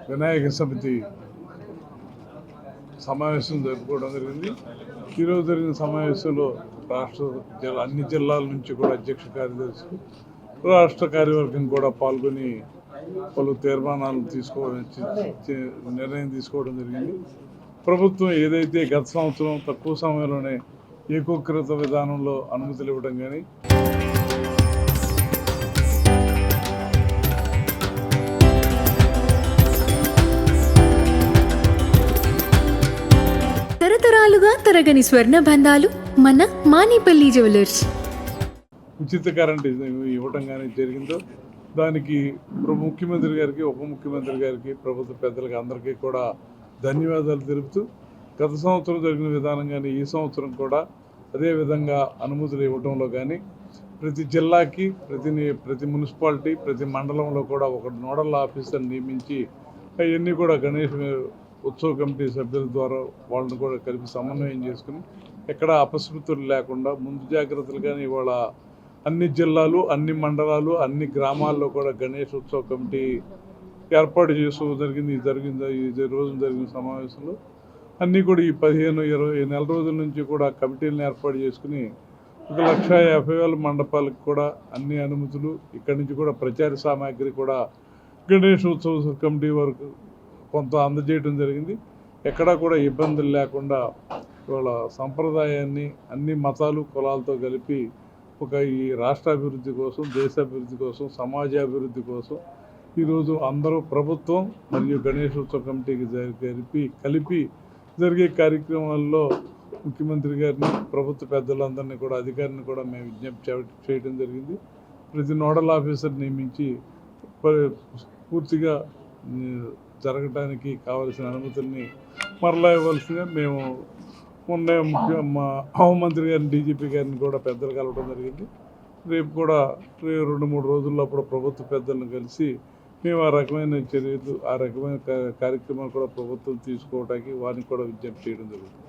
వినాయక సమితి సమావేశం జరుపుకోవడం జరిగింది. ఈరోజు జరిగిన సమావేశంలో అన్ని జిల్లాల నుంచి కూడా అధ్యక్ష కార్యదర్శులు, రాష్ట్ర కార్యవర్గం కూడా పాల్గొని పలు తీర్మానాలు నిర్ణయం తీసుకోవడం జరిగింది. ప్రభుత్వం ఏదైతే గత సంవత్సరం తక్కువ సమయంలోనే ఏకోకృత విధానంలో అనుమతులు ఇవ్వడం కానీ, తరతరాలుగా తరగని స్వర్ణ బంధాలు మన మానిపల్లి జ్యువెలర్స్. ఉచిత కరెంట్ ఇవ్వటం కానీ జరిగిందో దానికి ముఖ్యమంత్రి గారికి, ఉప ముఖ్యమంత్రి గారికి, ప్రభుత్వ పెద్దలకి అందరికీ కూడా ధన్యవాదాలు తెలుపుతూ, గత సంవత్సరం జరిగిన విధానం కానీ ఈ సంవత్సరం కూడా అదే విధంగా అనుమతులు ఇవ్వడంలో కానీ ప్రతి జిల్లాకి, ప్రతి మున్సిపాలిటీ, ప్రతి మండలంలో కూడా ఒక నోడల్ ఆఫీసర్ నియమించి అవన్నీ కూడా గణేష్ ఉత్సవ కమిటీ సభ్యుల ద్వారా వాళ్ళని కూడా కలిపి సమన్వయం చేసుకుని ఎక్కడ అపశృతులు లేకుండా ముందు జాగ్రత్తలు కానీ ఇవాళ అన్ని జిల్లాలు, అన్ని మండలాలు, అన్ని గ్రామాల్లో కూడా గణేష్ ఉత్సవ కమిటీ ఏర్పాటు చేసుకో జరిగింది. ఈ రోజు జరిగిన సమావేశంలో అన్నీ కూడా ఈ 15-20 నెల రోజుల నుంచి కూడా కమిటీలను ఏర్పాటు చేసుకుని 1,50,000 మండపాలకు కూడా అన్ని అనుమతులు, ఇక్కడి నుంచి కూడా ప్రచార సామాగ్రి కూడా గణేష్ ఉత్సవ కమిటీ వరకు కొంత అందజేయడం జరిగింది. ఎక్కడా కూడా ఇబ్బందులు లేకుండా ఇవాళ సంప్రదాయాన్ని అన్ని మతాలు, కులాలతో కలిపి ఈ రాష్ట్ర అభివృద్ధి కోసం, దేశాభివృద్ధి కోసం, సమాజాభివృద్ధి కోసం ఈరోజు అందరూ ప్రభుత్వం మరియు గణేష్ ఉత్సవ కమిటీకి కలిపి జరిగే కార్యక్రమాల్లో ముఖ్యమంత్రి గారిని, ప్రభుత్వ పెద్దలందరినీ కూడా, అధికారిని కూడా మేము విజ్ఞప్తి చేయడం జరిగింది. ప్రతి నోడల్ ఆఫీసర్ నియమించి పూర్తిగా జరగడానికి కావలసిన అనుమతుల్ని మరలా ఇవ్వాల్సిందిగా మేము మా హోంమంత్రి గారిని, డీజీపీ గారిని కూడా పెద్దలు కలవడం జరిగింది. రేపు కూడా 2-3 రోజుల్లో అప్పుడు ప్రభుత్వ పెద్దలను కలిసి మేము ఆ రకమైన చర్యలు, ఆ రకమైన కార్యక్రమాలు కూడా ప్రభుత్వం తీసుకోవడానికి వారిని కూడా విజ్ఞప్తి చేయడం జరుగుతుంది.